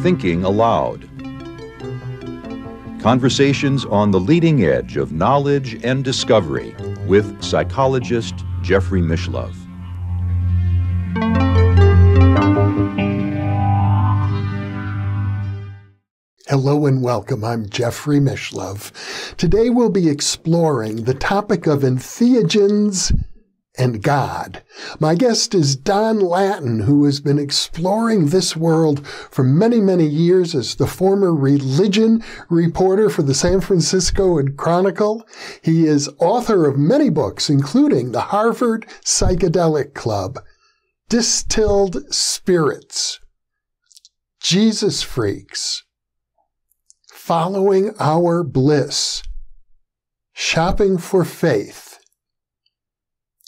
Thinking Aloud. Conversations on the leading edge of knowledge and discovery with psychologist Jeffrey Mishlove. Hello and welcome. I'm Jeffrey Mishlove. Today we'll be exploring the topic of Entheogens and God. My guest is Don Lattin, who has been exploring this world for many, many years as the former religion reporter for the San Francisco Chronicle. He is author of many books, including the Harvard Psychedelic Club, Distilled Spirits, Jesus Freaks, Following Our Bliss, Shopping for Faith,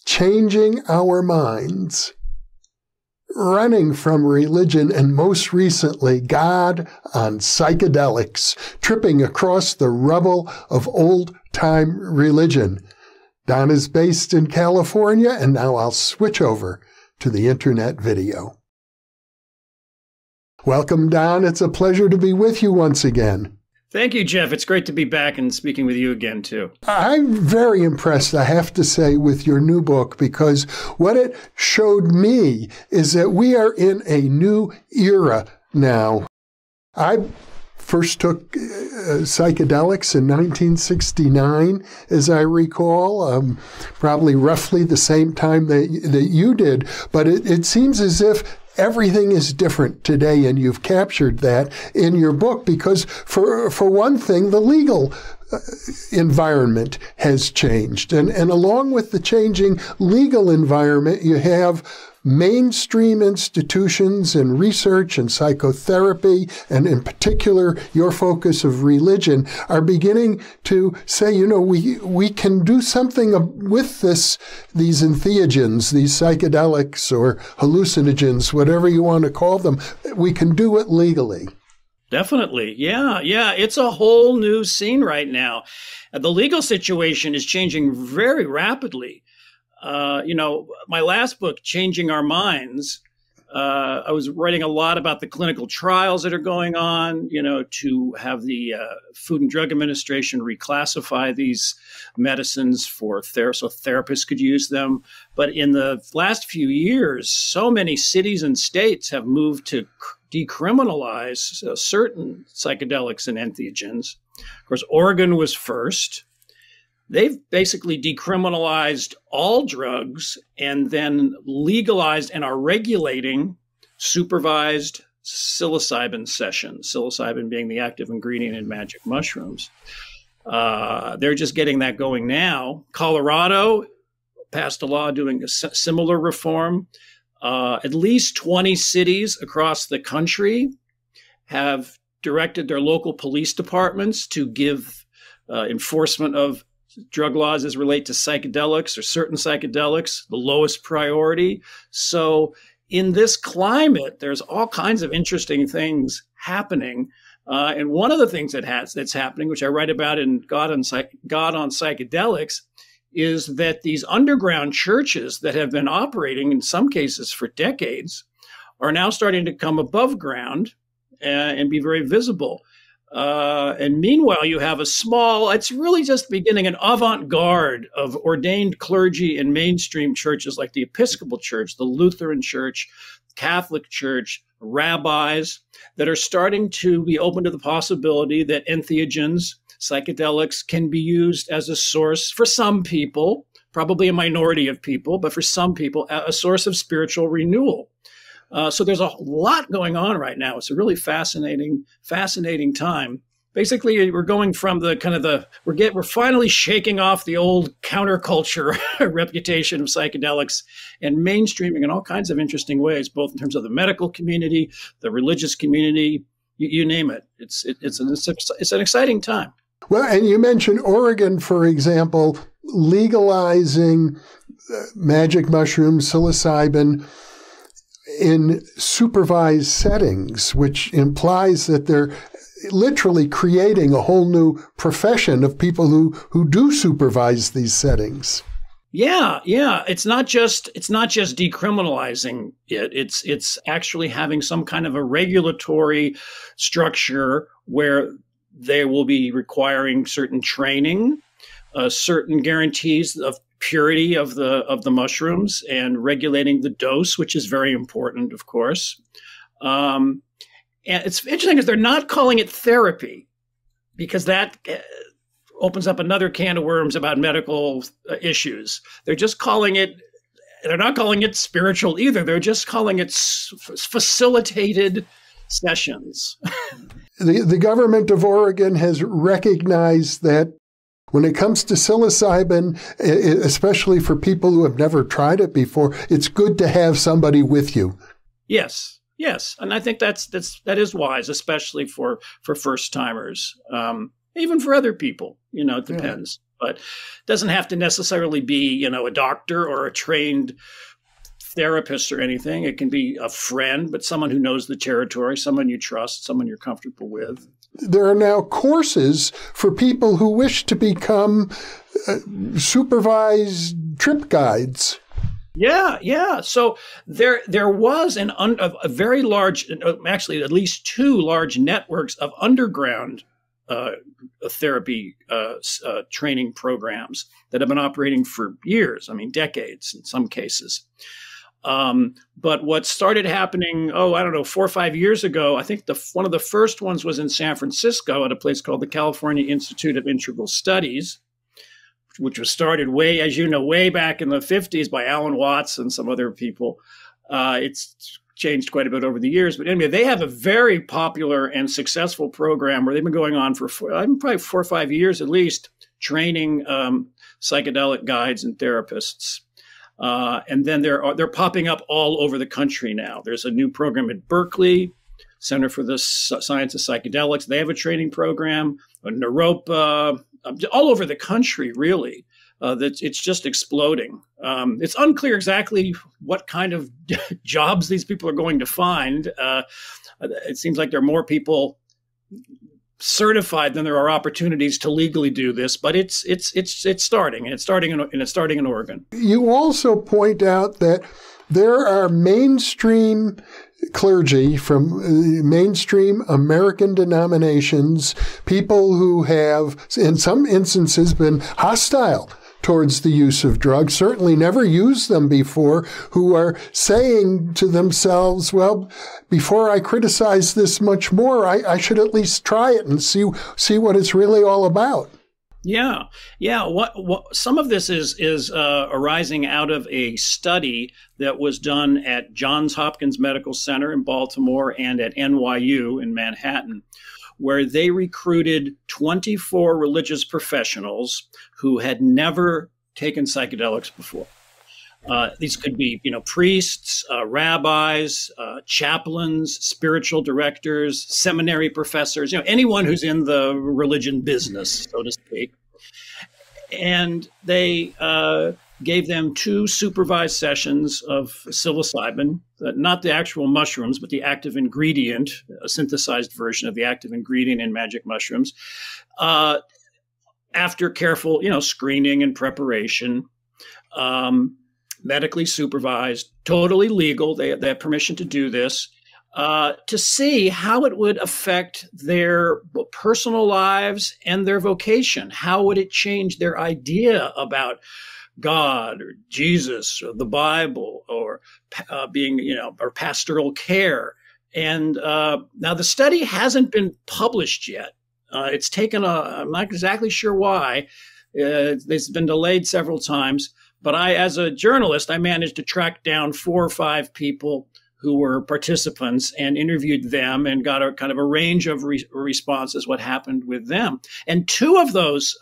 Changing Our Minds, Running from Religion, and most recently, God on Psychedelics, Tripping Across the Rubble of Old-Time Religion. Don is based in California, and now I'll switch over to the internet video. Welcome, Don. It's a pleasure to be with you once again. Thank you, Jeff. It's great to be back and speaking with you again, too. I'm very impressed, I have to say, with your new book, because what it showed me is that we are in a new era now. I first took psychedelics in 1969, as I recall, probably roughly the same time that you did. But it seems as if everything is different today, and you've captured that in your book because, for one thing, the legal environment has changed. And along with the changing legal environment, you have mainstream institutions and research and psychotherapy, and in particular, your focus of religion, are beginning to say, you know, we can do something with these entheogens, these psychedelics or hallucinogens, whatever you want to call them. We can do it legally. Definitely. Yeah. It's a whole new scene right now. The legal situation is changing very rapidly. My last book, Changing Our Minds, I was writing a lot about the clinical trials that are going on, to have the Food and Drug Administration reclassify these medicines so therapists could use them. But in the last few years, so many cities and states have moved to decriminalize certain psychedelics and entheogens. Of course, Oregon was first. They've basically decriminalized all drugs and then legalized and are regulating supervised psilocybin sessions, psilocybin being the active ingredient in magic mushrooms. They're just getting that going now. Colorado passed a law doing a similar reform. At least 20 cities across the country have directed their local police departments to give enforcement of drug laws as relate to psychedelics or certain psychedelics the lowest priority. So in this climate, there's all kinds of interesting things happening. And one of the things that's happening, which I write about in God on Psychedelics, is that these underground churches that have been operating in some cases for decades are now starting to come above ground and be very visible. And meanwhile, you have it's really just beginning, an avant-garde of ordained clergy in mainstream churches like the Episcopal Church, the Lutheran Church, Catholic Church, rabbis that are starting to be open to the possibility that entheogens, psychedelics, can be used as a source for some people, probably a minority of people, but for some people, a source of spiritual renewal. So there's a lot going on right now. It's a really fascinating time. Basically, we're going from we're finally shaking off the old counterculture reputation of psychedelics and mainstreaming in all kinds of interesting ways, both in terms of the medical community, the religious community, you name it. It's an exciting time. Well, and you mentioned Oregon, for example, legalizing magic mushrooms, psilocybin, in supervised settings, which implies that they're literally creating a whole new profession of people who do supervise these settings. Yeah, yeah. It's not just decriminalizing it. It's actually having some kind of a regulatory structure where they will be requiring certain training, certain guarantees of purity of the mushrooms, and regulating the dose, which is very important, of course. And it's interesting because they're not calling it therapy, because that opens up another can of worms about medical issues. They're just calling it, they're not calling it spiritual either. They're just calling it facilitated sessions. The government of Oregon has recognized that when it comes to psilocybin, especially for people who have never tried it before, it's good to have somebody with you. Yes, yes. And I think that is wise, especially for first timers. Even for other people, it depends. Yeah. But it doesn't have to necessarily be, a doctor or a trained therapist or anything. It can be a friend, but someone who knows the territory, someone you trust, someone you're comfortable with. There are now courses for people who wish to become supervised trip guides. Yeah, yeah. So there was a very large, actually at least two large networks of underground therapy training programs that have been operating for years, decades in some cases. But what started happening, 4 or 5 years ago, I think one of the first ones was in San Francisco at a place called the California Institute of Integral Studies, which was started way back in the 50s by Alan Watts and some other people. It's changed quite a bit over the years. But anyway, they have a very popular and successful program where they've been going on for probably 4 or 5 years at least, training psychedelic guides and therapists. And then they're popping up all over the country now. There's a new program at Berkeley, Center for the Science of Psychedelics. They have a training program, Naropa, all over the country, really. It's just exploding. It's unclear exactly what kind of jobs these people are going to find. It seems like there are more people certified than there are opportunities to legally do this, but it's starting, and it's starting in Oregon. You also point out that there are mainstream clergy from mainstream American denominations, people who have, in some instances, been hostile towards the use of drugs, certainly never used them before, who are saying to themselves, well, before I criticize this much more, I should at least try it and see what it's really all about. Yeah. Yeah. What some of this is arising out of a study that was done at Johns Hopkins Medical Center in Baltimore and at NYU in Manhattan, where they recruited 24 religious professionals who had never taken psychedelics before. These could be, priests, rabbis, chaplains, spiritual directors, seminary professors, anyone who's in the religion business, so to speak. And they gave them 2 supervised sessions of psilocybin, not the actual mushrooms, but the active ingredient, a synthesized version of the active ingredient in magic mushrooms, after careful, screening and preparation. Medically supervised, totally legal. They have permission to do this, to see how it would affect their personal lives and their vocation. How would it change their idea about God or Jesus or the Bible or being, or pastoral care? And now the study hasn't been published yet. It's taken I'm not exactly sure why. It's been delayed several times. But as a journalist, I managed to track down 4 or 5 people who were participants and interviewed them and got a kind of a range of responses, what happened with them. And 2 of those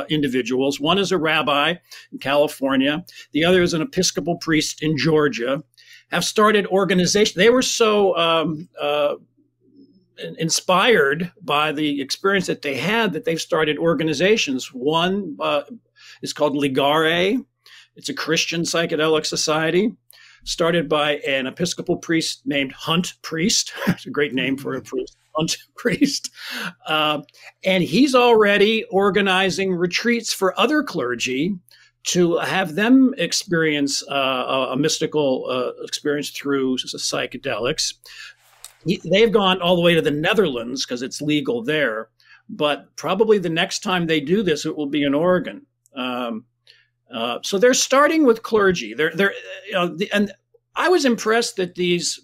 individuals, one is a rabbi in California, the other is an Episcopal priest in Georgia, have started organizations. They were so inspired by the experience that they had that they've started organizations. One is called Ligare. It's a Christian psychedelic society started by an Episcopal priest named Hunt Priest. It's a great name for a priest, Hunt Priest. And he's already organizing retreats for other clergy to have them experience a mystical experience through psychedelics. They've gone all the way to the Netherlands because it's legal there, but probably the next time they do this, it will be in Oregon. So they're starting with clergy. And I was impressed that these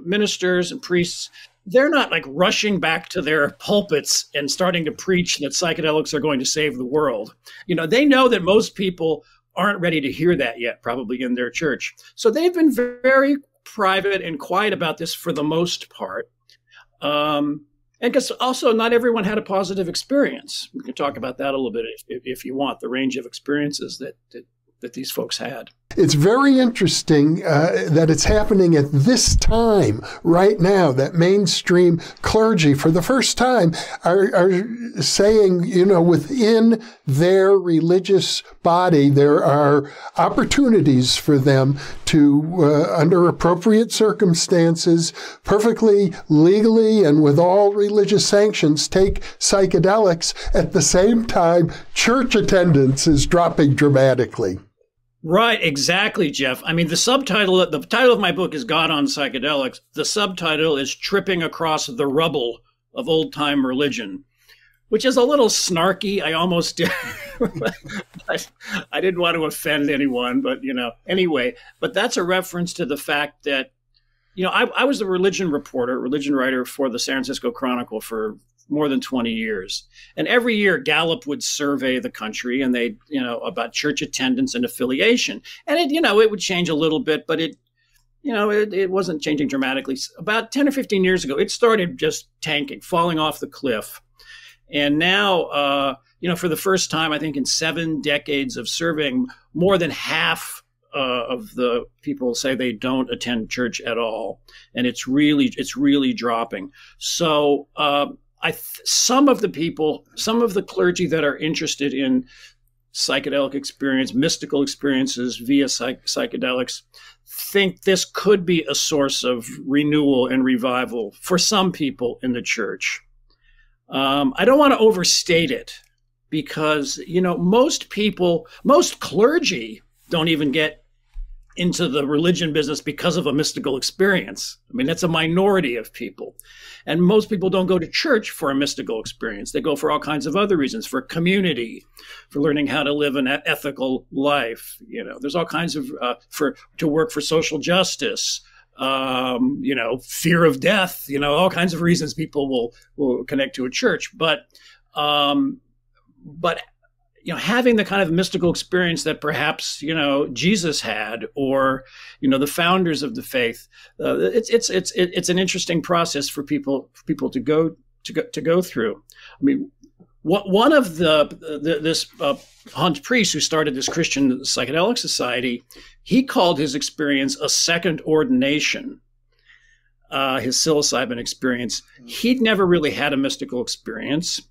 ministers and priests, they're not like rushing back to their pulpits and starting to preach that psychedelics are going to save the world. They know that most people aren't ready to hear that yet, probably in their church. So they've been very private and quiet about this for the most part. And because also not everyone had a positive experience. We can talk about that a little bit if you want, the range of experiences that these folks had. It's very interesting that it's happening at this time, right now, that mainstream clergy, for the first time, are saying, within their religious body, there are opportunities for them to, under appropriate circumstances, perfectly legally and with all religious sanctions, take psychedelics. At the same time, church attendance is dropping dramatically. Right, exactly, Jeff. I mean, the title of my book is God on Psychedelics. The subtitle is Tripping Across the Rubble of Old-Time Religion, which is a little snarky. I almost did. I didn't want to offend anyone, but, anyway. But that's a reference to the fact that, I was a religion writer for the San Francisco Chronicle for more than 20 years. And every year Gallup would survey the country and they, about church attendance and affiliation. And it would change a little bit, but it wasn't changing dramatically. About 10 or 15 years ago, it started just tanking, falling off the cliff. And now, for the first time, I think in 7 decades of surveying, more than half of the people say they don't attend church at all. And it's really dropping. So, some of the clergy that are interested in psychedelic experience, mystical experiences via psychedelics, think this could be a source of renewal and revival for some people in the church. I don't want to overstate it because, most clergy don't even get into the religion business because of a mystical experience. I mean, that's a minority of people. And most people don't go to church for a mystical experience. They go for all kinds of other reasons, for community, for learning how to live an ethical life. There's all kinds of, to work for social justice, fear of death, all kinds of reasons people will connect to a church. But having the kind of mystical experience that perhaps, Jesus had, or, the founders of the faith, it's an interesting process for people to go through. I mean, one of this Hunt priest who started this Christian Psychedelic Society, he called his experience a second ordination. His psilocybin experience. He'd never really had a mystical experience.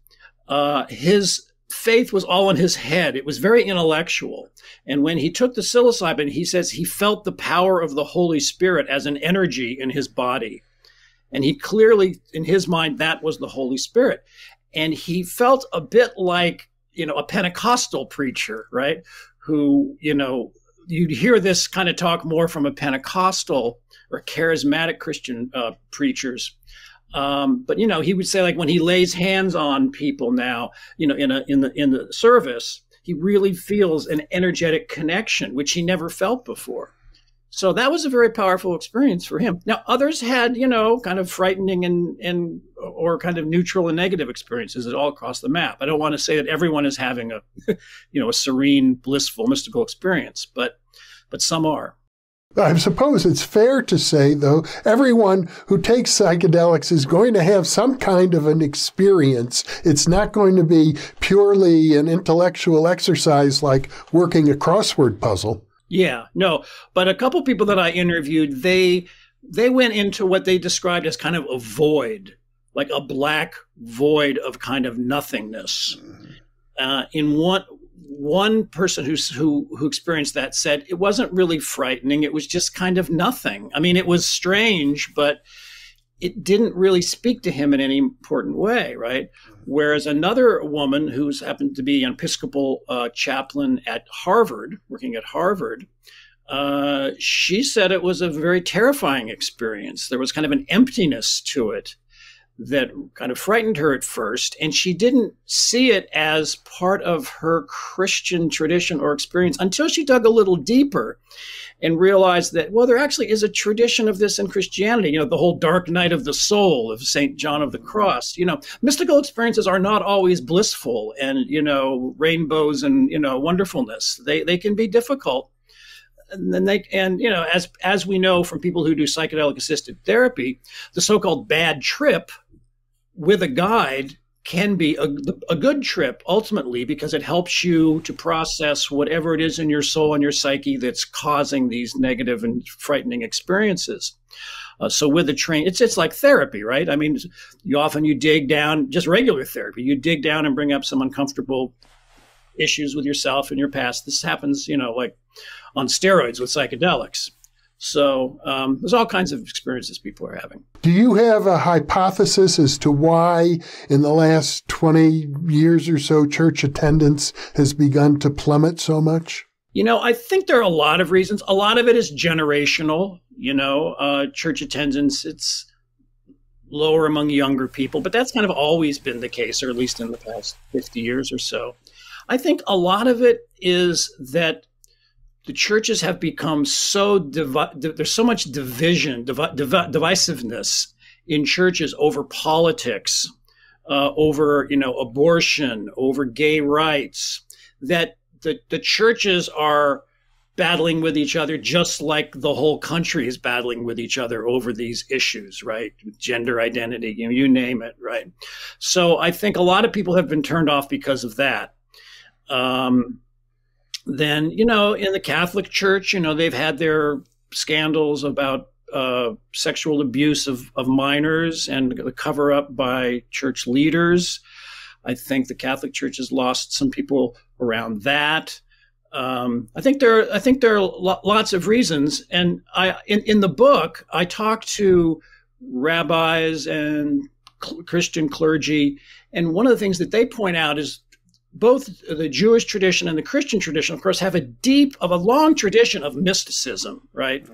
His faith was all in his head. It was very intellectual. And when he took the psilocybin, he says he felt the power of the Holy Spirit as an energy in his body. And he clearly, in his mind, that was the Holy Spirit. And he felt a bit like, a Pentecostal preacher, right? Who, you'd hear this kind of talk more from a Pentecostal or charismatic Christian preachers. But he would say, like, when he lays hands on people now, in the service, he really feels an energetic connection, which he never felt before. So that was a very powerful experience for him. Now, others had, kind of frightening and or kind of neutral and negative experiences all across the map. I don't want to say that everyone is having a, a serene, blissful, mystical experience, but some are. I suppose it's fair to say, though, everyone who takes psychedelics is going to have some kind of an experience. It's not going to be purely an intellectual exercise like working a crossword puzzle. Yeah, no. But a couple people that I interviewed, they went into what they described as kind of a void, like a black void of kind of nothingness. In one person who experienced that said it wasn't really frightening. It was just kind of nothing. I mean, it was strange, but it didn't really speak to him in any important way, right? Whereas another woman who's happened to be an Episcopal chaplain at Harvard, working at Harvard, she said it was a very terrifying experience. There was kind of an emptiness to it that kind of frightened her at first, and she didn't see it as part of her Christian tradition or experience until she dug a little deeper and realized that, well, there actually is a tradition of this in Christianity. You know, the whole dark night of the soul of St. John of the Cross. You know, mystical experiences are not always blissful and, you know, rainbows and, you know, wonderfulness. They can be difficult. And then you know, as we know from people who do psychedelic assisted therapy, the so-called bad trip with a guide can be a good trip ultimately, because it helps you to process whatever it is in your soul and your psyche that's causing these negative and frightening experiences. So with the train, it's like therapy, right? I mean, you dig down, just regular therapy, you dig down and bring up some uncomfortable issues with yourself and your past. This happens, you know, like on steroids with psychedelics. So there's all kinds of experiences people are having. Do you have a hypothesis as to why in the last 20 years or so church attendance has begun to plummet so much? You know, I think there are a lot of reasons. A lot of it is generational. You know, church attendance, it's lower among younger people, but that's kind of always been the case, or at least in the past 50 years or so. I think a lot of it is that the churches have become so there's so much division, divisiveness in churches over politics, over, you know, abortion, over gay rights, that the churches are battling with each other just like the whole country is battling with each other over these issues, right? Gender identity, you know, you name it, right? So I think a lot of people have been turned off because of that. Then, you know, in the Catholic Church, you know, they've had their scandals about sexual abuse of minors and the cover up by church leaders. I think the Catholic Church has lost some people around that. I think there are lots of reasons. And in the book, I talk to rabbis and Christian clergy. And one of the things that they point out is both the Jewish tradition and the Christian tradition, of course, have a long tradition of mysticism, right?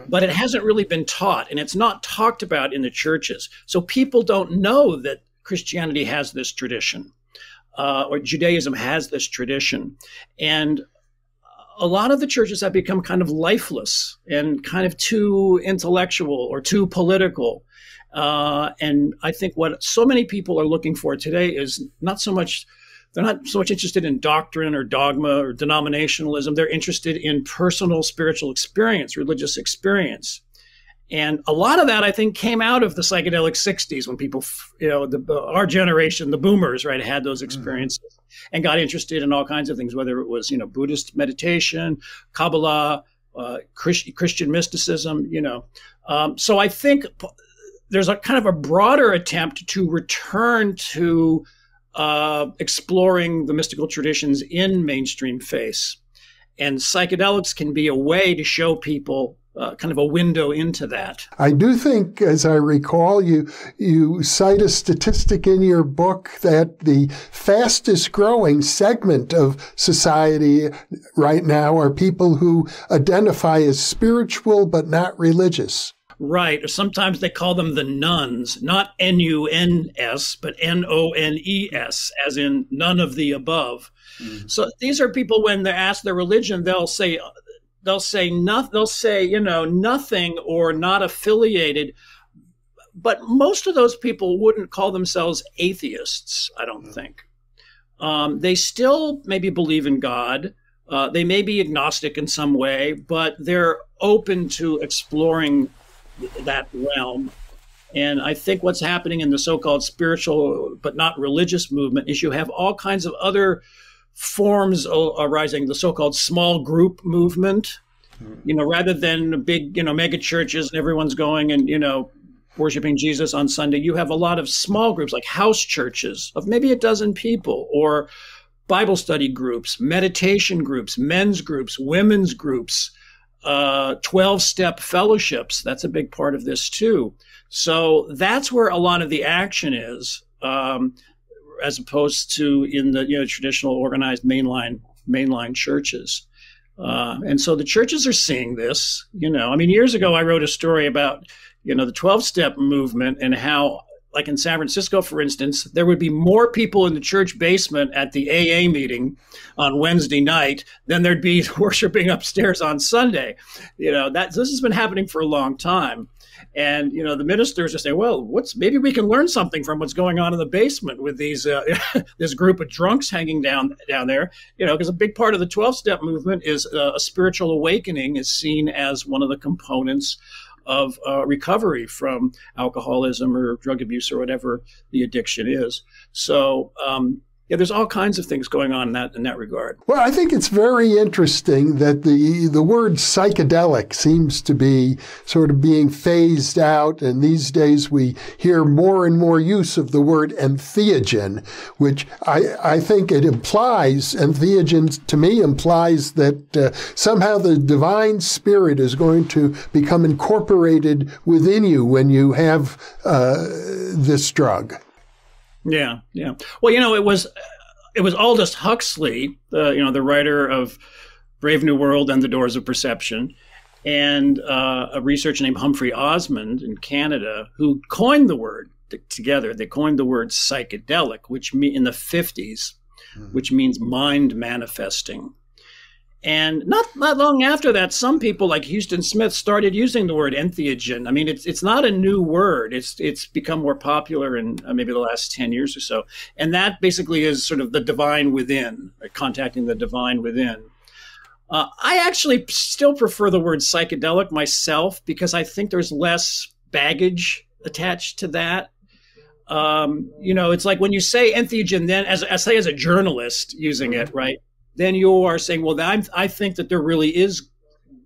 But it hasn't really been taught, and it's not talked about in the churches. So people don't know that Christianity has this tradition, or Judaism has this tradition. And a lot of the churches have become kind of lifeless and kind of too intellectual or too political. And I think what so many people are looking for today is they're not so much interested in doctrine or dogma or denominationalism. They're interested in personal spiritual experience, religious experience. And a lot of that, I think, came out of the psychedelic 60s when people, you know, our generation, the boomers, right, had those experiences and got interested in all kinds of things, whether it was, you know, Buddhist meditation, Kabbalah, Christian mysticism, you know. So I think there's a kind of a broader attempt to return to exploring the mystical traditions in mainstream faith. And psychedelics can be a way to show people kind of a window into that. I do think, as I recall, you cite a statistic in your book that the fastest growing segment of society right now are people who identify as spiritual but not religious. Right. Or sometimes they call them the nuns, not N-U-N-S, but N-O-N-E-S, as in none of the above. So these are people, when they're asked their religion, they'll say, you know, nothing or not affiliated. But most of those people wouldn't call themselves atheists, I don't think. They still maybe believe in God. They may be agnostic in some way, but they're open to exploring that realm. And I think what's happening in the so-called spiritual but not religious movement is you have all kinds of other forms arising, the so-called small group movement, you know, rather than big, you know, mega churches and everyone's going and, you know, worshiping Jesus on Sunday. You have a lot of small groups like house churches of maybe a dozen people, or Bible study groups, meditation groups, men's groups, women's groups, 12-step fellowships. That's a big part of this too. So that's where a lot of the action is, as opposed to in the traditional organized mainline churches. And so the churches are seeing this. Years ago I wrote a story about the 12-step movement and how, like in San Francisco, for instance, there would be more people in the church basement at the AA meeting on Wednesday night than there'd be worshiping upstairs on Sunday. This has been happening for a long time. And, the ministers are saying, well, maybe we can learn something from what's going on in the basement with these this group of drunks hanging down there, because a big part of the 12-step movement is a spiritual awakening is seen as one of the components of recovery from alcoholism or drug abuse or whatever the addiction is. So, there's all kinds of things going on in that regard. Well, I think it's very interesting that the word psychedelic seems to be sort of being phased out, and these days we hear more and more use of the word entheogen, which I think it implies, entheogen to me implies that somehow the divine spirit is going to become incorporated within you when you have this drug. Yeah. Well, it was Aldous Huxley, the writer of Brave New World and The Doors of Perception, and a researcher named Humphrey Osmond in Canada who coined the word together. They coined the word psychedelic, which in the 50s, which means mind manifesting. And not long after that, some people like Huston Smith started using the word entheogen. It's not a new word. It's become more popular in maybe the last 10 years or so. And that basically is sort of the divine within, contacting the divine within. I actually still prefer the word psychedelic myself because I think there's less baggage attached to that. It's like when you say entheogen, then as a journalist using it, right? Then you are saying, well, I think that there really is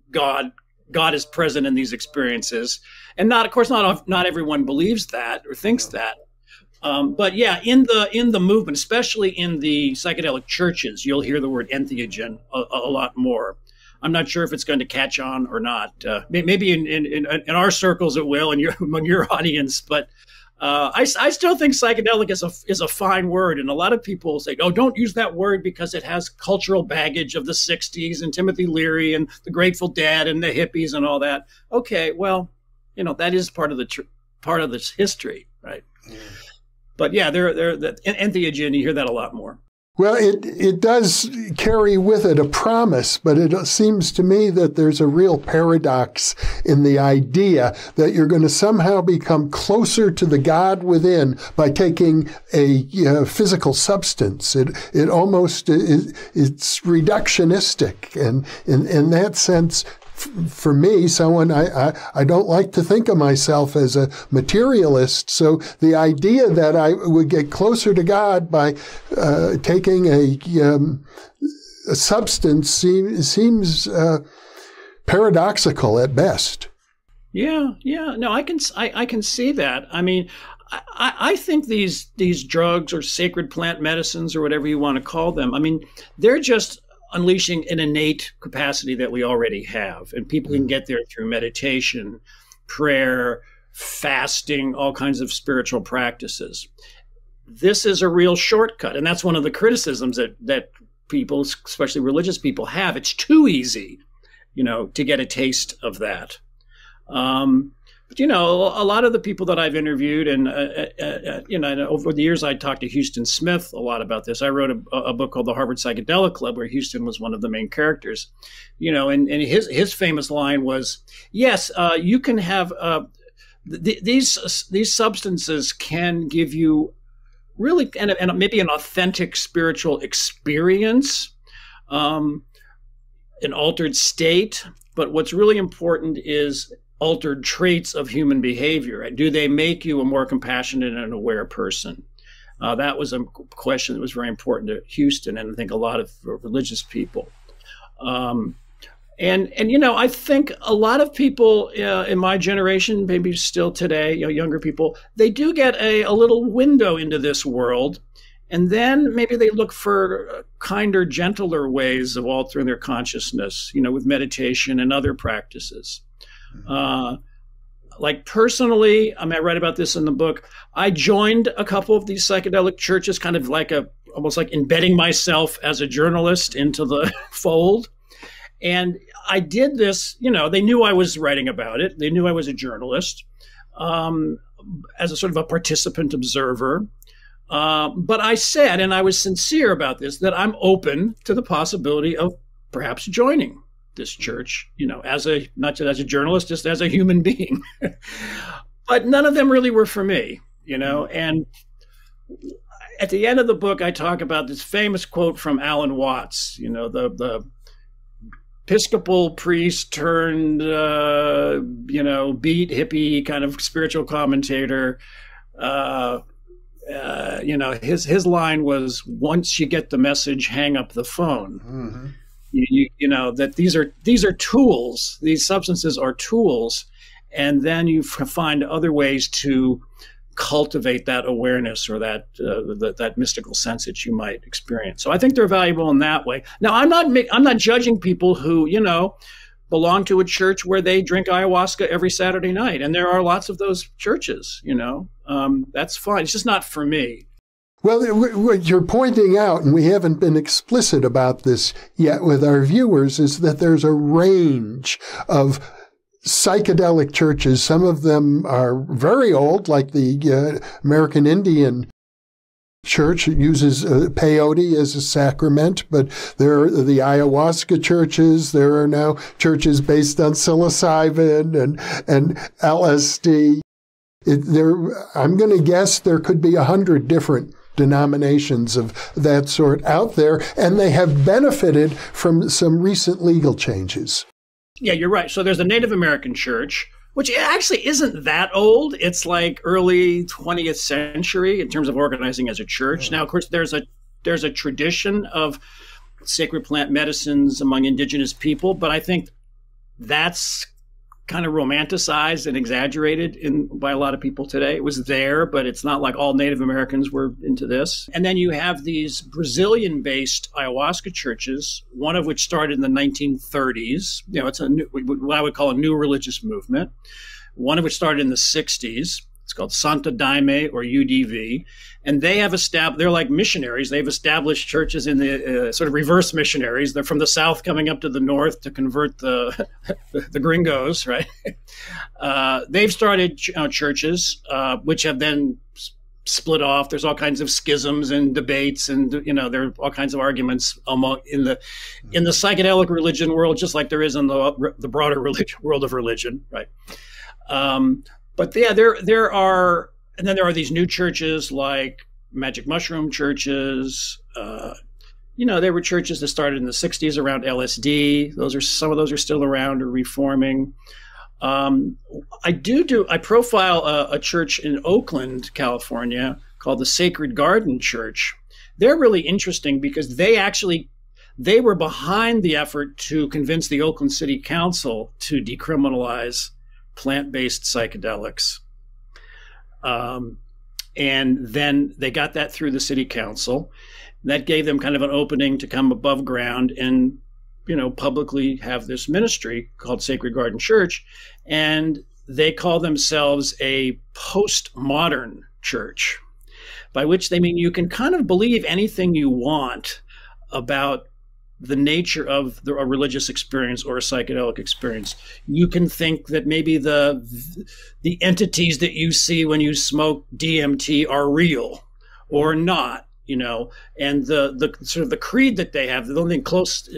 God. God is present in these experiences. And of course, not everyone believes that or thinks that. But yeah, in the movement, especially in the psychedelic churches, you'll hear the word entheogen a lot more. I'm not sure if it's going to catch on or not. Maybe in our circles it will, among your audience, but I still think psychedelic is a fine word, and a lot of people say, "Oh, don't use that word because it has cultural baggage of the '60s and Timothy Leary and the Grateful Dead and the hippies and all that." Okay, well, that is part of this history, right? Yeah. But yeah, entheogen, you hear that a lot more. Well, it does carry with it a promise, but it seems to me that there's a real paradox in the idea that you're going to somehow become closer to the God within by taking a physical substance. It almost it's reductionistic, and in that sense. For me, I don't like to think of myself as a materialist. So the idea that I would get closer to God by taking a substance seems paradoxical at best. Yeah. No, I can see that. I think these drugs or sacred plant medicines or whatever you want to call them, they're just unleashing an innate capacity that we already have. And people can get there through meditation, prayer, fasting, all kinds of spiritual practices. This is a real shortcut. And that's one of the criticisms that people, especially religious people, have. It's too easy, to get a taste of that. But, a lot of the people that I've interviewed and, over the years, I talked to Huston Smith a lot about this. I wrote a book called The Harvard Psychedelic Club, where Huston was one of the main characters, and his famous line was, yes, you can have these substances can give you really and maybe an authentic spiritual experience, an altered state. But what's really important is altered traits of human behavior. Do they make you a more compassionate and aware person? That was a question that was very important to Huston and I think a lot of religious people. I think a lot of people in my generation, maybe still today, younger people, they do get a little window into this world. And then maybe they look for kinder, gentler ways of altering their consciousness, with meditation and other practices. Like personally, I write about this in the book. I joined a couple of these psychedelic churches, kind of like almost like embedding myself as a journalist into the fold. And I did this, they knew I was writing about it. They knew I was a journalist, as a sort of a participant observer. But I said, and I was sincere about this, that I'm open to the possibility of perhaps joining this church, not just as a journalist, just as a human being. But none of them really were for me, and at the end of the book, I talk about this famous quote from Alan Watts, the Episcopal priest turned, beat hippie kind of spiritual commentator. His line was, once you get the message, hang up the phone. Mm-hmm. That these are tools. These substances are tools, and then you find other ways to cultivate that awareness or that mystical sense that you might experience. So I think they're valuable in that way. Now, I'm not judging people who belong to a church where they drink ayahuasca every Saturday night, and there are lots of those churches. That's fine. It's just not for me. Well, what you're pointing out, and we haven't been explicit about this yet with our viewers, is that there's a range of psychedelic churches. Some of them are very old, like the American Indian Church. It uses peyote as a sacrament, but there are the ayahuasca churches. There are now churches based on psilocybin and LSD. I'm going to guess there could be 100 different denominations of that sort out there, and they have benefited from some recent legal changes. Yeah, you're right. So there's the Native American Church, which actually isn't that old. It's like early 20th century in terms of organizing as a church. Now, of course, there's a tradition of sacred plant medicines among indigenous people, but I think that's kind of romanticized and exaggerated by a lot of people today. It was there, but it's not like all Native Americans were into this. And then you have these Brazilian-based ayahuasca churches, one of which started in the 1930s. It's what I would call a new religious movement. One of which started in the 60s. It's called Santa Daime, or UDV. And they have they're like missionaries. They've established churches in the sort of reverse missionaries. They're from the south coming up to the north to convert the gringos, right? They've started churches, which have then split off. There's all kinds of schisms and debates, and there are all kinds of arguments in the psychedelic religion world, just like there is in the broader world of religion, right? But yeah, there are, and then there are these new churches like magic mushroom churches. There were churches that started in the 60s around LSD. Some of those are still around or reforming. I profile a church in Oakland, California called the Sacred Garden Church. They're really interesting because they were behind the effort to convince the Oakland City Council to decriminalize plant-based psychedelics. And then they got that through the city council. That gave them kind of an opening to come above ground and, publicly have this ministry called Sacred Garden Church. And they call themselves a postmodern church, by which they mean you can kind of believe anything you want about the nature of a religious experience or a psychedelic experience. You can think that maybe the entities that you see when you smoke DMT are real or not, and the sort of the creed that they have, the only thing close,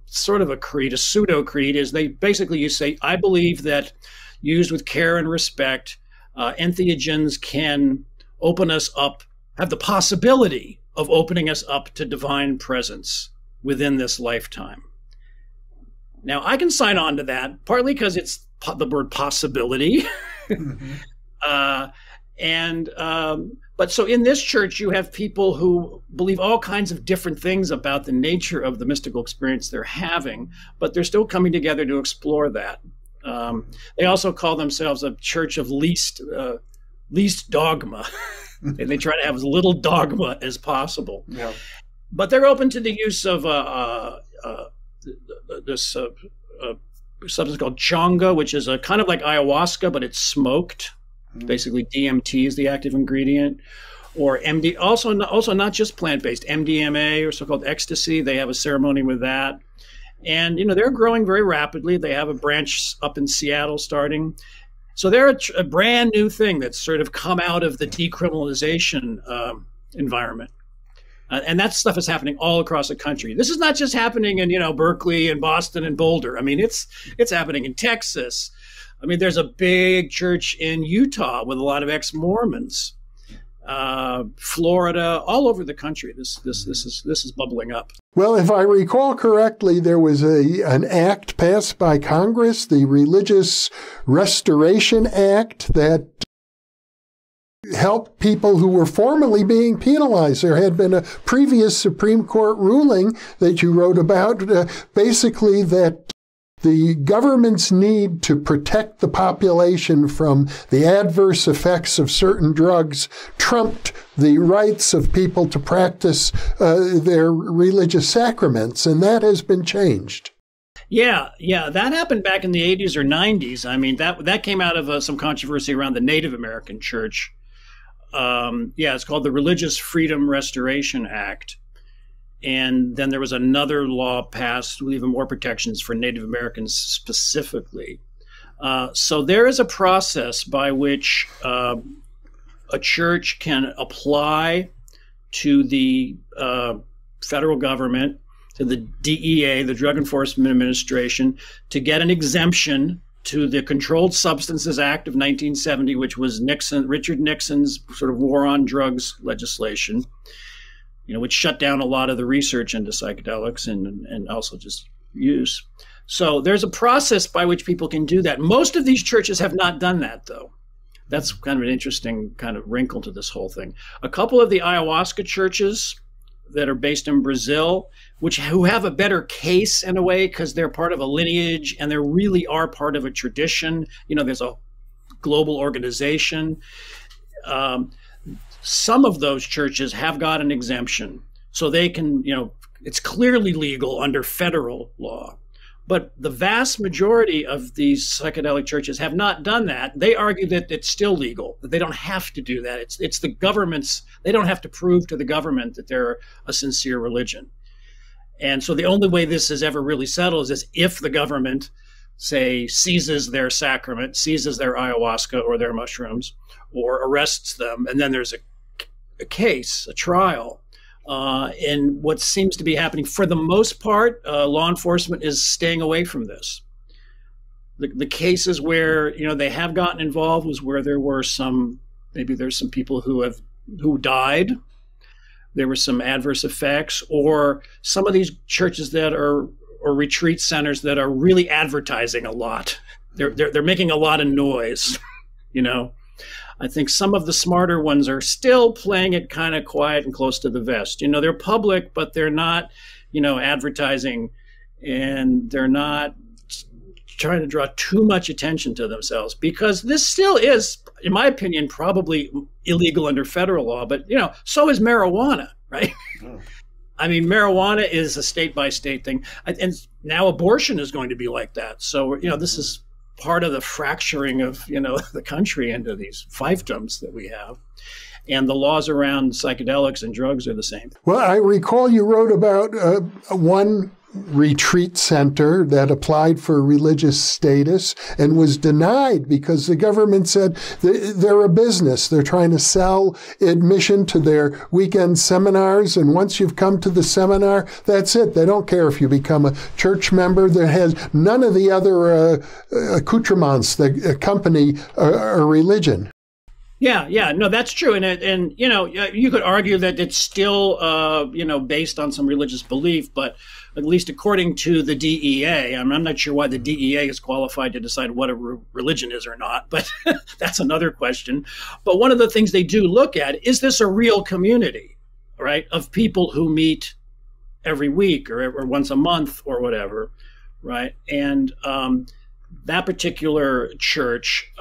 sort of a creed, a pseudo creed, is you say, I believe that used with care and respect, entheogens can open us up, have the possibility of opening us up to divine presence within this lifetime. Now, I can sign on to that, partly because it's the word possibility. Mm-hmm. But so in this church, you have people who believe all kinds of different things about the nature of the mystical experience they're having, but they're still coming together to explore that. They also call themselves a church of least dogma. They try to have as little dogma as possible. Yeah. But they're open to the use of this substance called changa, which is a kind of like ayahuasca, but it's smoked. Basically, DMT is the active ingredient. Or MD, also not just plant-based, MDMA, or so-called ecstasy. They have a ceremony with that. And, they're growing very rapidly. They have a branch up in Seattle starting. So they're a brand new thing that's sort of come out of the decriminalization environment. And that stuff is happening all across the country. This is not just happening in, Berkeley and Boston and Boulder. I mean, it's happening in Texas. I mean, there's a big church in Utah with a lot of ex-Mormons. Florida, all over the country. This is bubbling up. Well, if I recall correctly, there was an act passed by Congress, the Religious Restoration Act, that helped people who were formerly being penalized. There had been a previous Supreme Court ruling that you wrote about, basically that the government's need to protect the population from the adverse effects of certain drugs trumped the rights of people to practice their religious sacraments, and that has been changed. Yeah, that happened back in the 80s or 90s. I mean, that came out of some controversy around the Native American church. It's called the Religious Freedom Restoration Act. And then there was another law passed with even more protections for Native Americans specifically. So there is a process by which a church can apply to the federal government, to the DEA, the Drug Enforcement Administration, to get an exemption to the Controlled Substances Act of 1970, which was Richard Nixon's sort of war on drugs legislation, which shut down a lot of the research into psychedelics and also just use. So there's a process by which people can do that. Most of these churches have not done that, though. That's kind of an interesting kind of wrinkle to this whole thing. A couple of the ayahuasca churches that are based in Brazil, who have a better case in a way because they're part of a lineage and they really are part of a tradition. There's a global organization. Some of those churches have got an exemption, so they can, it's clearly legal under federal law. But the vast majority of these psychedelic churches have not done that. They argue that it's still legal, that they don't have to do that. It's the government's, they don't have to prove to the government that they're a sincere religion. And so the only way this is ever really settled is if the government, say, seizes their sacrament, seizes their ayahuasca or their mushrooms, or arrests them, and then there's a case, a trial. And what seems to be happening for the most part, law enforcement is staying away from this. The cases where they have gotten involved was where there were maybe there's some people who died. There were some adverse effects, or some of these churches that are or retreat centers that are really advertising a lot. They're making a lot of noise, I think some of the smarter ones are still playing it kind of quiet and close to the vest. They're public, but they're not, advertising, and they're not trying to draw too much attention to themselves, because this still is, in my opinion, probably illegal under federal law. But, so is marijuana, right? Oh. I mean, marijuana is a state-by-state thing. And now abortion is going to be like that. So, this is part of the fracturing of, the country into these fiefdoms that we have. And the laws around psychedelics and drugs are the same. Well, I recall you wrote about one retreat center that applied for religious status and was denied because the government said they're a business. They're trying to sell admission to their weekend seminars. And once you've come to the seminar, that's it. They don't care if you become a church member that has none of the other accoutrements that accompany a religion. Yeah, no, that's true. And you could argue that it's still, based on some religious belief, but at least according to the DEA, I'm not sure why the DEA is qualified to decide what a religion is or not, but that's another question. But one of the things they do look at, is this a real community, right, of people who meet every week or once a month or whatever, right? And that particular church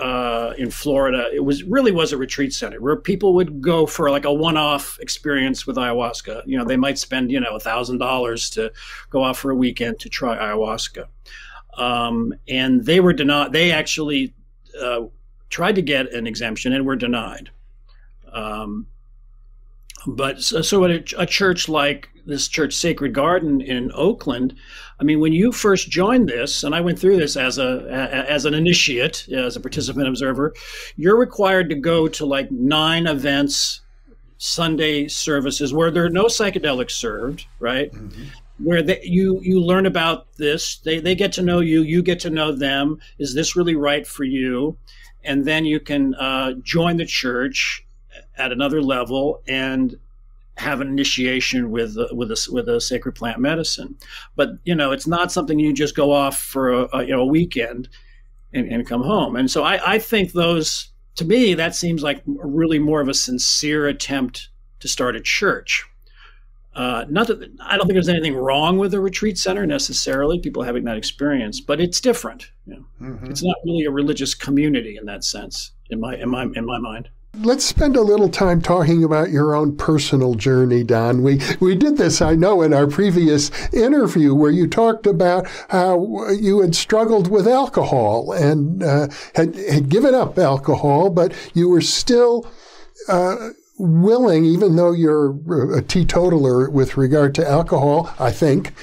in Florida, it was a retreat center where people would go for like a one-off experience with ayahuasca. You know, they might spend, you know, $1,000 to go off for a weekend to try ayahuasca. And they were denied. They actually tried to get an exemption and were denied. But so at a church like this church, Sacred Garden in Oakland, I mean, when you first joined this, and I went through this as an initiate, as a participant observer, you're required to go to like 9 events, Sunday services where there are no psychedelics served, right? Mm-hmm. Where you learn about this, they get to know you, you get to know them. Is this really right for you? And then you can join the church at another level and have an initiation with a sacred plant medicine. But you know, it's not something you just go off for a weekend and come home. And so I think those, to me, that seems like really more of a sincere attempt to start a church. Not that I don't think there's anything wrong with a retreat center necessarily, people having that experience, but it's different. You know? Mm-hmm. It's not really a religious community in that sense, in my mind. Let's spend a little time talking about your own personal journey, Don. We did this, I know, in our previous interview where you talked about how you had struggled with alcohol and had given up alcohol, but you were still willing, even though you're a teetotaler with regard to alcohol, I think,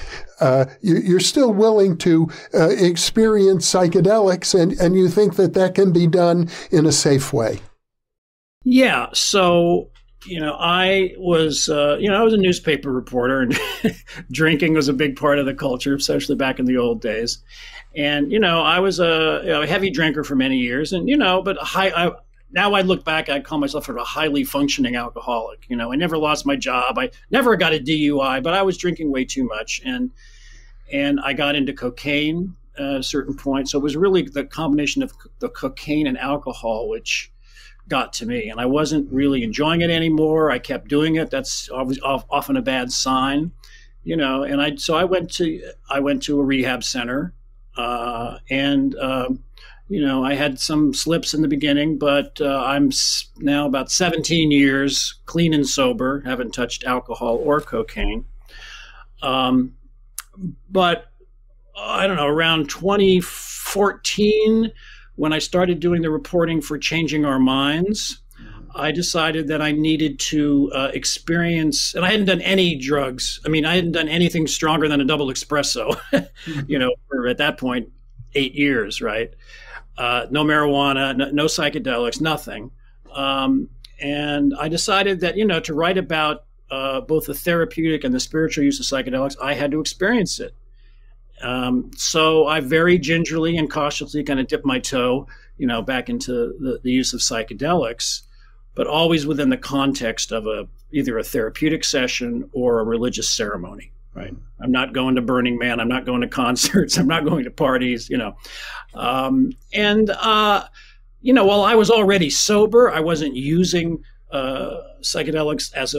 you're still willing to experience psychedelics, and you think that can be done in a safe way. Yeah. So, you know, I was a newspaper reporter, and drinking was a big part of the culture, especially back in the old days. And, you know, I was a heavy drinker for many years, and, you know, but now I look back, I call myself a highly functioning alcoholic. You know, I never lost my job. I never got a DUI, but I was drinking way too much. And I got into cocaine at a certain point. So it was really the combination of the cocaine and alcohol, which got to me, and I wasn't really enjoying it anymore. I kept doing it. That's often a bad sign, you know. And I went to a rehab center, and you know, I had some slips in the beginning, but I'm now about 17 years clean and sober. Haven't touched alcohol or cocaine. But I don't know, around 2014. When I started doing the reporting for Changing Our Minds, I decided that I needed to experience, and I hadn't done any drugs. I mean, I hadn't done anything stronger than a double espresso, you know, for at that point, 8 years, right? No marijuana, no psychedelics, nothing. And I decided that, you know, to write about both the therapeutic and the spiritual use of psychedelics, I had to experience it. So I very gingerly and cautiously kind of dipped my toe, you know, back into the use of psychedelics, but always within the context of either a therapeutic session or a religious ceremony, right? I'm not going to Burning Man. I'm not going to concerts. I'm not going to parties, you know. You know, while I was already sober, I wasn't using psychedelics as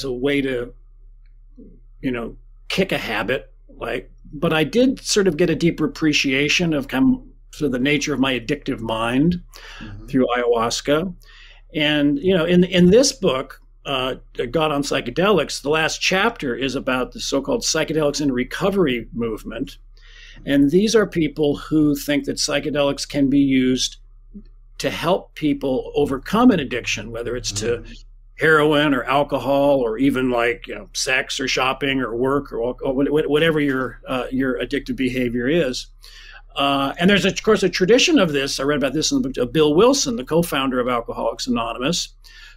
a way to, you know, kick a habit, like. But I did sort of get a deeper appreciation of sort of the nature of my addictive mind through ayahuasca. And, you know, in this book, God on Psychedelics, the last chapter is about the so-called Psychedelics in Recovery movement. And these are people who think that psychedelics can be used to help people overcome an addiction, whether it's to heroin or alcohol or even like, you know, sex or shopping or work or whatever your addictive behavior is. And there's, of course, a tradition of this. I read about this in the book of Bill Wilson, the co-founder of Alcoholics Anonymous,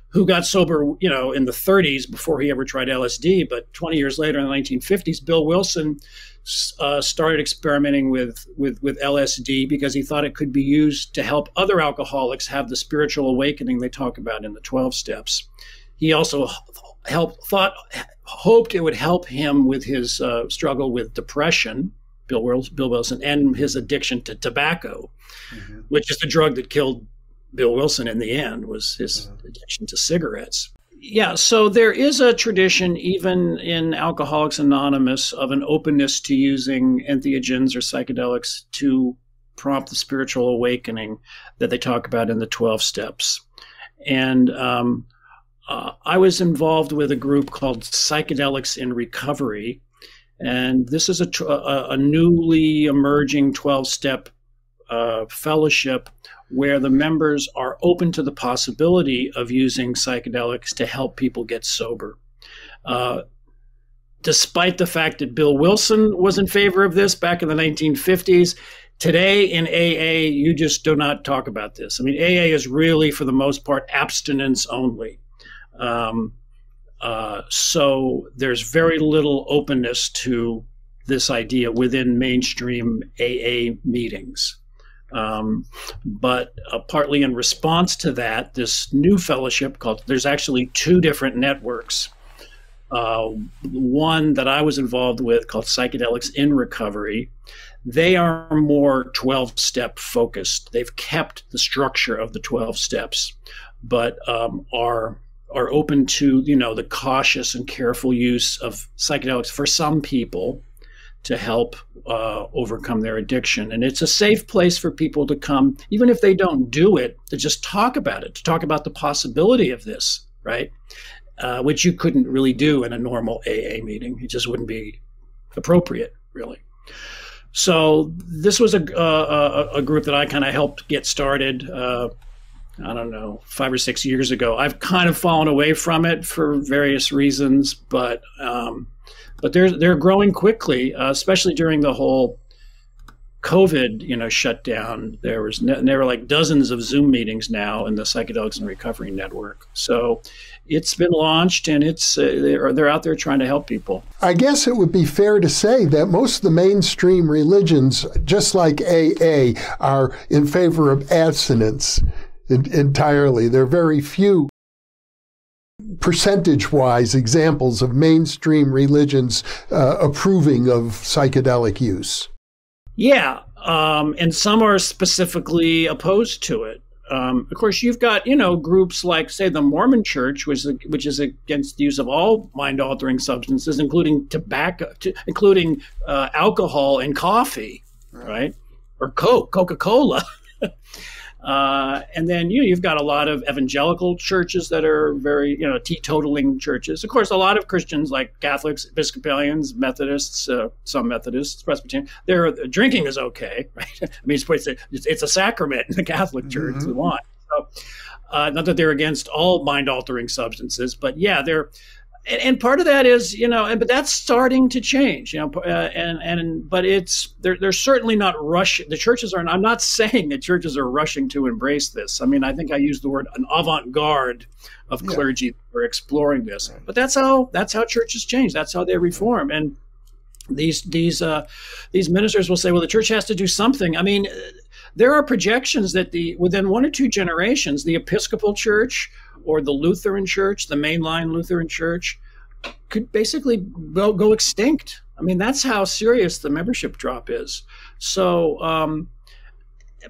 who got sober, you know, in the 30s before he ever tried LSD. But 20 years later, in the 1950s, Bill Wilson started experimenting with LSD because he thought it could be used to help other alcoholics have the spiritual awakening they talk about in the 12 steps. He also hoped it would help him with his struggle with depression, Bill Wilson, and his addiction to tobacco, which is the drug that killed Bill Wilson in the end, was his addiction to cigarettes. Yeah, so there is a tradition, even in Alcoholics Anonymous, of an openness to using entheogens or psychedelics to prompt the spiritual awakening that they talk about in the 12 steps. And I was involved with a group called Psychedelics in Recovery. And this is a newly emerging 12-step fellowship where the members are open to the possibility of using psychedelics to help people get sober. Despite the fact that Bill Wilson was in favor of this back in the 1950s, today in AA, you just do not talk about this. I mean, AA is really, for the most part, abstinence only. So there's very little openness to this idea within mainstream AA meetings. But partly in response to that, this new fellowship there's actually two different networks. One that I was involved with called Psychedelics in Recovery. They are more 12-step focused. They've kept the structure of the 12 steps, but are open to, the cautious and careful use of psychedelics for some people to help overcome their addiction. And it's a safe place for people to come, even if they don't do it, to just talk about it, to talk about the possibility of this, right? Which you couldn't really do in a normal AA meeting. It just wouldn't be appropriate, really. So this was a group that I kind of helped get started, I don't know, 5 or 6 years ago. I've kind of fallen away from it for various reasons, but they're growing quickly, especially during the whole COVID, shutdown. There were like dozens of Zoom meetings now in the Psychedelics and Recovery Network. So it's been launched, and they're out there trying to help people. I guess it would be fair to say that most of the mainstream religions, just like AA, are in favor of abstinence entirely. There are very few percentage-wise examples of mainstream religions approving of psychedelic use. Yeah, and some are specifically opposed to it. Of course, you've got, groups like, say, the Mormon Church, which is against the use of all mind-altering substances, including tobacco, including alcohol and coffee, right? Or Coca-Cola. And then you've got a lot of evangelical churches that are very, teetotaling churches. Of course, a lot of Christians like Catholics, Episcopalians, Methodists, some Methodists, Presbyterian, their drinking is okay, right? I mean, it's a sacrament in the Catholic Church, the wine. So, not that they're against all mind-altering substances, but yeah, they're. And part of that is, but that's starting to change, but they're certainly not rushing. The churches are. I'm not saying that churches are rushing to embrace this. I mean, I think I used the word an avant-garde of clergy for exploring this. But that's how churches change. That's how they reform. And these ministers will say, well, the church has to do something. I mean, there are projections that within 1 or 2 generations, the Episcopal Church or the Lutheran Church, the mainline Lutheran Church, could basically go extinct. I mean, that's how serious the membership drop is. So,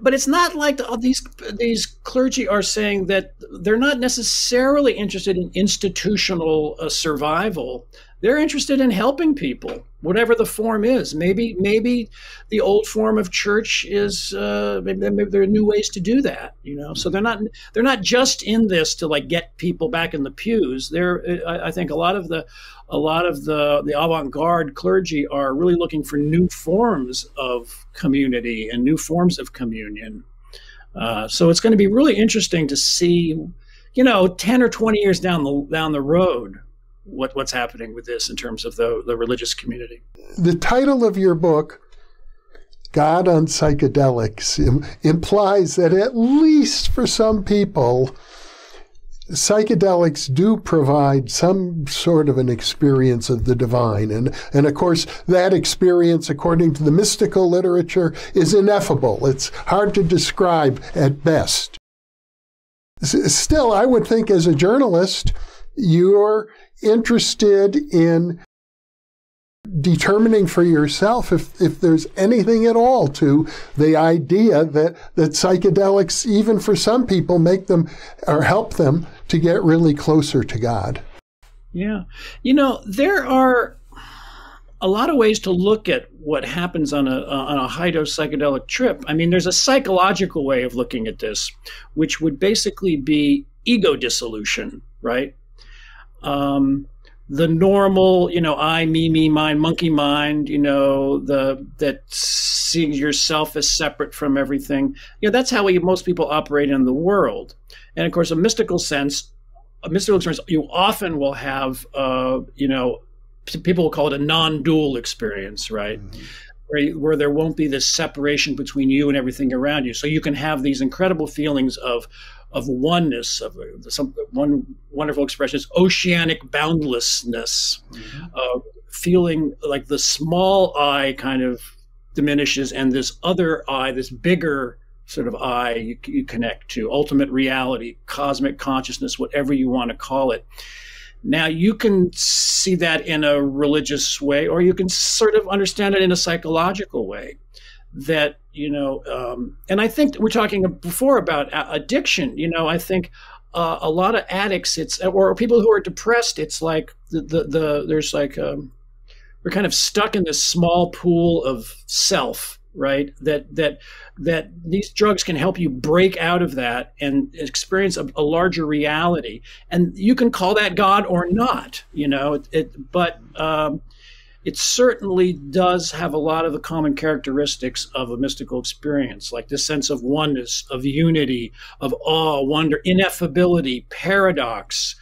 but it's not like these clergy are saying that they're not necessarily interested in institutional survival. They're interested in helping people, whatever the form is. Maybe the old form of church is maybe there are new ways to do that. So they're not just in this to like get people back in the pews. I think a lot of the avant-garde clergy are really looking for new forms of community and new forms of communion. So it's going to be really interesting to see, 10 or 20 years down the road, what's happening with this in terms of the religious community. The title of your book, God on Psychedelics, implies that at least for some people, psychedelics do provide some sort of an experience of the divine. And of course, that experience, according to the mystical literature, is ineffable. It's hard to describe at best. Still, I would think as a journalist, you're interested in determining for yourself if there's anything at all to the idea that psychedelics, even for some people, make them or help them to get really closer to God. Yeah. There are a lot of ways to look at what happens on a high dose psychedelic trip. I mean, there's a psychological way of looking at this, which would basically be ego dissolution, right? The normal, I, me, mine, monkey mind, that seeing yourself as separate from everything. That's how most people operate in the world. And of course, a mystical experience, you often will have, people will call it a non-dual experience, right? Mm-hmm. Where there won't be this separation between you and everything around you. So you can have these incredible feelings of oneness, of one wonderful expression is oceanic boundlessness, feeling like the small I kind of diminishes and this other I, this bigger sort of I you connect to, ultimate reality, cosmic consciousness, whatever you want to call it. Now, you can see that in a religious way, or you can sort of understand it in a psychological way. That, and I think we're talking before about addiction. I think a lot of addicts, or people who are depressed, it's like there's like we're kind of stuck in this small pool of self, right? That these drugs can help you break out of that and experience a larger reality. And you can call that God or not, but it certainly does have a lot of the common characteristics of a mystical experience, like this sense of oneness, of unity, of awe, wonder, ineffability, paradox,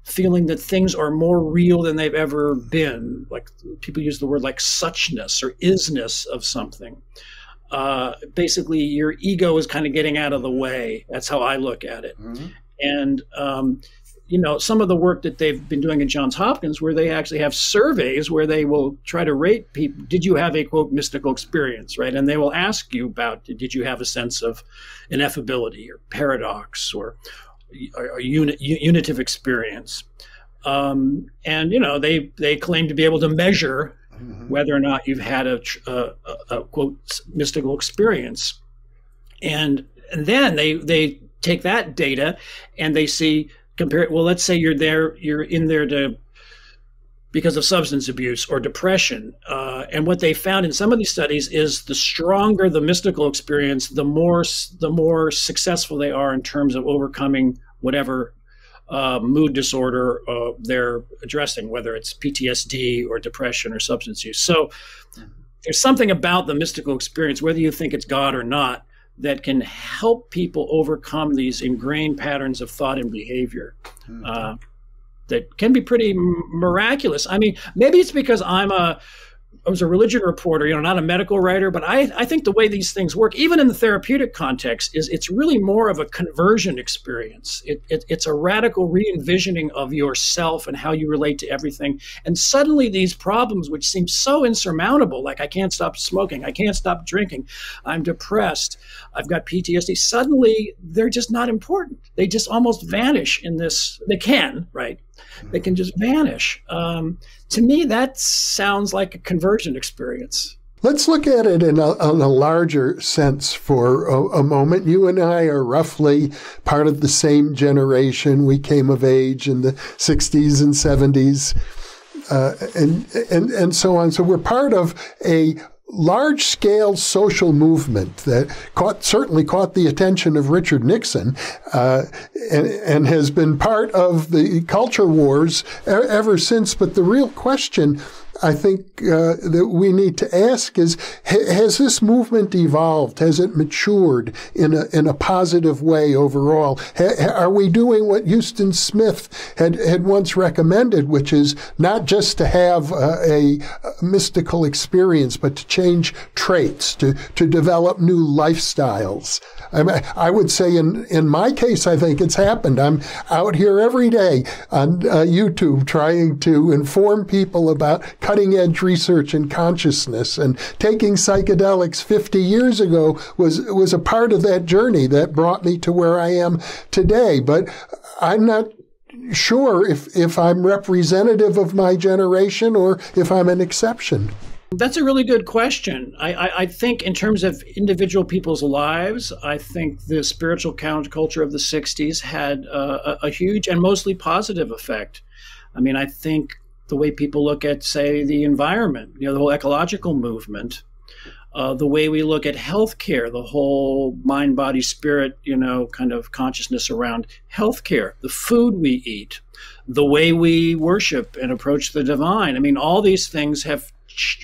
feeling that things are more real than they've ever been. Like people use the word like suchness or isness of something. Basically, your ego is kind of getting out of the way. That's how I look at it. Mm-hmm. And some of the work that they've been doing at Johns Hopkins, where they actually have surveys where they will try to rate people, did you have a, quote, mystical experience, right? And they will ask you about, did you have a sense of ineffability or paradox or unitive experience? And, they claim to be able to measure whether or not you've had a quote, mystical experience. And then they take that data and they see, compare it. Well, let's say you're in there because of substance abuse or depression. And what they found in some of these studies is the stronger the mystical experience, the more successful they are in terms of overcoming whatever mood disorder they're addressing, whether it's PTSD or depression or substance use. So there's something about the mystical experience, whether you think it's God or not, that can help people overcome these ingrained patterns of thought and behavior that can be pretty miraculous. I mean, maybe it's because I was a religion reporter, not a medical writer, but I think the way these things work, even in the therapeutic context, is it's really more of a conversion experience. It's a radical re-envisioning of yourself and how you relate to everything. And suddenly these problems, which seem so insurmountable, like I can't stop smoking, I can't stop drinking, I'm depressed, I've got PTSD, suddenly they're just not important. They just almost vanish in this, they can, right? They can just vanish. To me, that sounds like a conversion experience. Let's look at it in a larger sense for a moment. You and I are roughly part of the same generation. We came of age in the 60s and 70s and so on. So we're part of a large-scale social movement that certainly caught the attention of Richard Nixon and has been part of the culture wars ever since. But the real question I think that we need to ask is, has this movement evolved? Has it matured in a positive way overall? Are we doing what Huston Smith had once recommended, which is not just to have a mystical experience, but to change traits, to develop new lifestyles? I would say in my case, I think it's happened. I'm out here every day on YouTube trying to inform people about cutting-edge research in consciousness, and taking psychedelics 50 years ago was a part of that journey that brought me to where I am today. But I'm not sure if I'm representative of my generation or if I'm an exception. That's a really good question. I think in terms of individual people's lives, I think the spiritual counterculture of the 60s had a huge and mostly positive effect. I mean, I think the way people look at, say, the environment, the whole ecological movement, the way we look at healthcare, the whole mind, body, spirit, kind of consciousness around healthcare, the food we eat, the way we worship and approach the divine. I mean, all these things have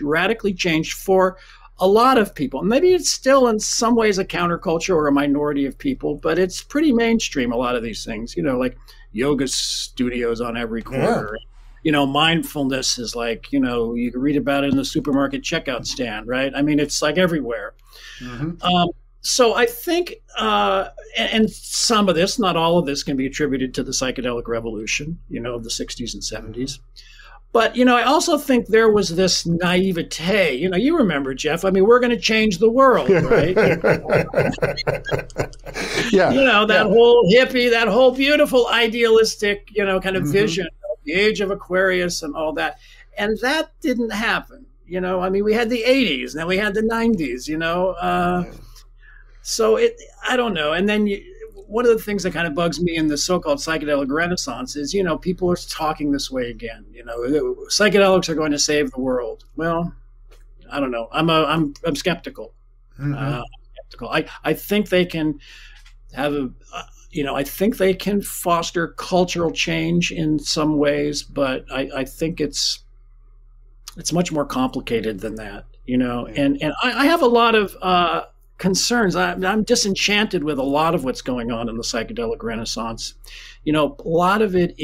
radically changed for a lot of people. Maybe it's still in some ways a counterculture or a minority of people, but it's pretty mainstream, a lot of these things, like yoga studios on every corner. Yeah. Mindfulness is like, you can read about it in the supermarket checkout stand, right? I mean, it's like everywhere. Mm-hmm. So I think, and some of this, not all of this, can be attributed to the psychedelic revolution, of the 60s and 70s. But, I also think there was this naivete. You remember, Jeff, I mean, we're going to change the world, right? Yeah. That whole hippie, that whole beautiful idealistic, kind of mm-hmm. vision of the age of Aquarius and all that. And that didn't happen. I mean, we had the 80s, then we had the 90s, So I don't know. And then one of the things that kind of bugs me in the so-called psychedelic renaissance is, people are talking this way again. Psychedelics are going to save the world. Well, I don't know. I'm skeptical. Mm-hmm. Skeptical. I think they can have I think they can foster cultural change in some ways, but I think it's much more complicated than that. And I have a lot of concerns. I'm disenchanted with a lot of what's going on in the psychedelic renaissance. A lot of it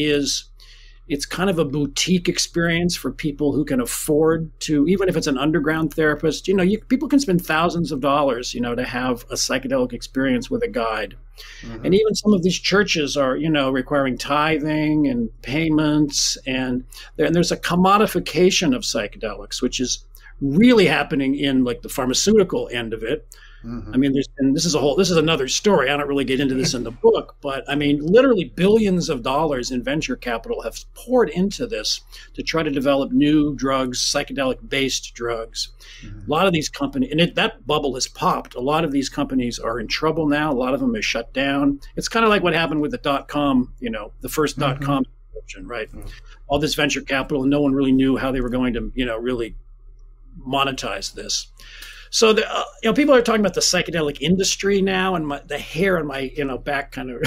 it's kind of a boutique experience for people who can afford to, even if it's an underground therapist, people can spend thousands of dollars, to have a psychedelic experience with a guide. Mm-hmm. And even some of these churches are, requiring tithing and payments, and there's a commodification of psychedelics, which is really happening in like the pharmaceutical end of it. Mm-hmm. I mean, this is another story. I don't really get into this in the book, but I mean, literally billions of dollars in venture capital have poured into this to try to develop new drugs, psychedelic-based drugs. Mm-hmm. A lot of these companies, and that bubble has popped. A lot of these companies are in trouble now. A lot of them are shut down. It's kind of like what happened with the .com, the first mm-hmm. .com explosion, right? Mm-hmm. All this venture capital, and no one really knew how they were going to, really monetize this. So people are talking about the psychedelic industry now, and the hair on my back kind of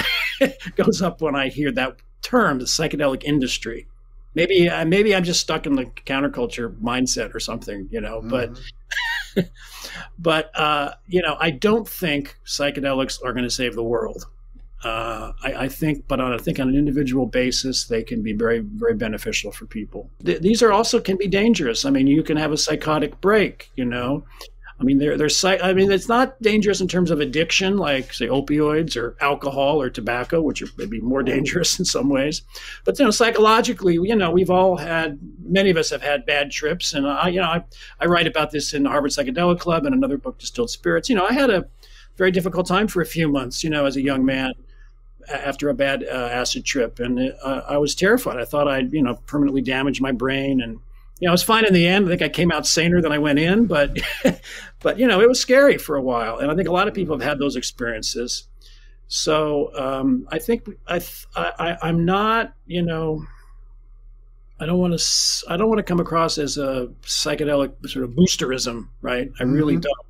goes up when I hear that term, the psychedelic industry. Maybe I'm just stuck in the counterculture mindset or something, mm-hmm. but I don't think psychedelics are going to save the world. I think on an individual basis, they can be very, very beneficial for people. These are also can be dangerous. I mean, you can have a psychotic break, I mean, it's not dangerous in terms of addiction, like say opioids or alcohol or tobacco, which are maybe more dangerous in some ways. But psychologically, many of us have had bad trips, and I write about this in the Harvard Psychedelic Club and another book, Distilled Spirits. I had a very difficult time for a few months, as a young man after a bad acid trip, and I was terrified. I thought I'd permanently damaged my brain, and I was fine in the end. I think I came out saner than I went in, but it was scary for a while. And I think a lot of people have had those experiences. So I think I'm not, I don't want to come across as a psychedelic sort of boosterism, right? I really don't.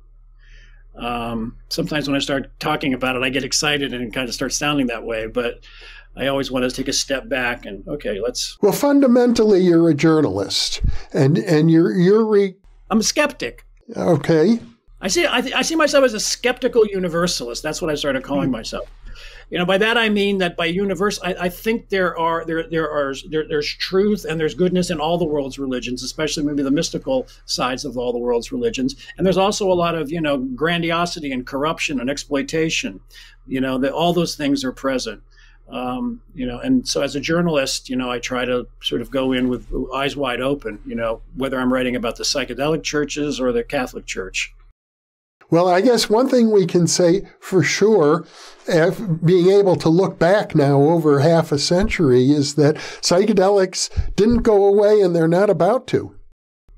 Sometimes when I start talking about it, I get excited and it kind of starts sounding that way, but I always want to take a step back and, Well, fundamentally, you're a journalist, and I'm a skeptic. Okay. I see myself as a skeptical universalist. That's what I started calling myself. By that I mean that by universe, I think there's truth and there's goodness in all the world's religions, especially maybe the mystical sides of all the world's religions. And there's also a lot of grandiosity and corruption and exploitation. That all those things are present. And so as a journalist, I try to sort of go in with eyes wide open, whether I'm writing about the psychedelic churches or the Catholic Church. Well, I guess one thing we can say for sure, being able to look back now over half a century, is that psychedelics didn't go away and they're not about to.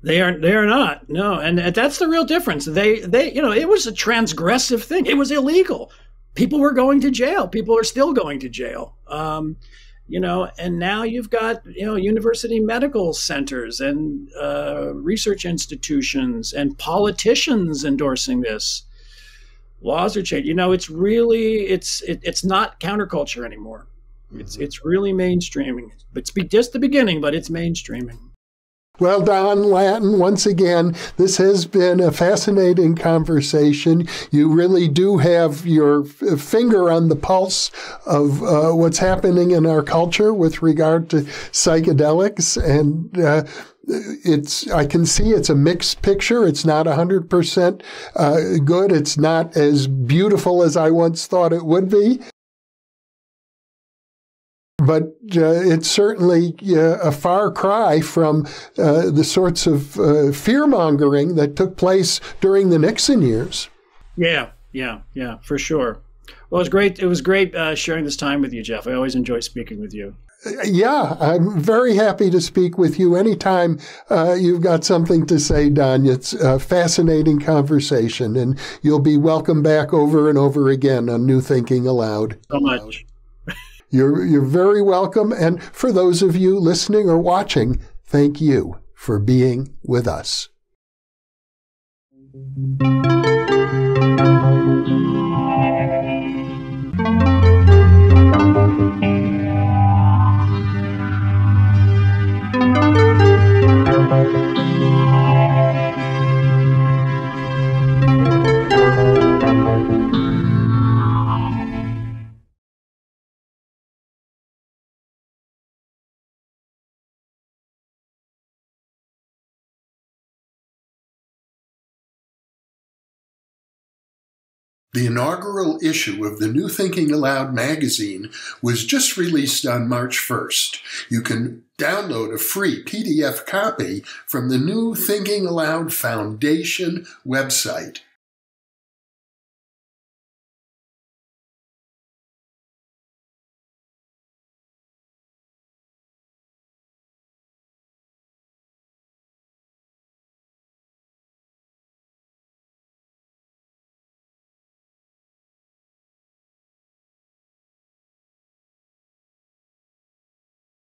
They are not. No. And that's the real difference. It was a transgressive thing. It was illegal. People were going to jail. People are still going to jail. and now you've got, university medical centers and research institutions and politicians endorsing this. Laws are changing. It's really, it's not counterculture anymore. It's really mainstreaming. It's just the beginning, but it's mainstreaming. Well, Don Lattin, once again, this has been a fascinating conversation. You really do have your finger on the pulse of what's happening in our culture with regard to psychedelics. And I can see it's a mixed picture. It's not 100% good. It's not as beautiful as I once thought it would be. But it's certainly a far cry from the sorts of fear-mongering that took place during the Nixon years. Yeah, for sure. Well, it was great sharing this time with you, Jeff. I always enjoy speaking with you. Yeah, I'm very happy to speak with you anytime you've got something to say, Don. It's a fascinating conversation, and you'll be welcome back over and over again on New Thinking Aloud. So much. You're very welcome. And for those of you listening or watching, thank you for being with us. The inaugural issue of the New Thinking Aloud magazine was just released on March 1st. You can download a free PDF copy from the New Thinking Aloud Foundation website.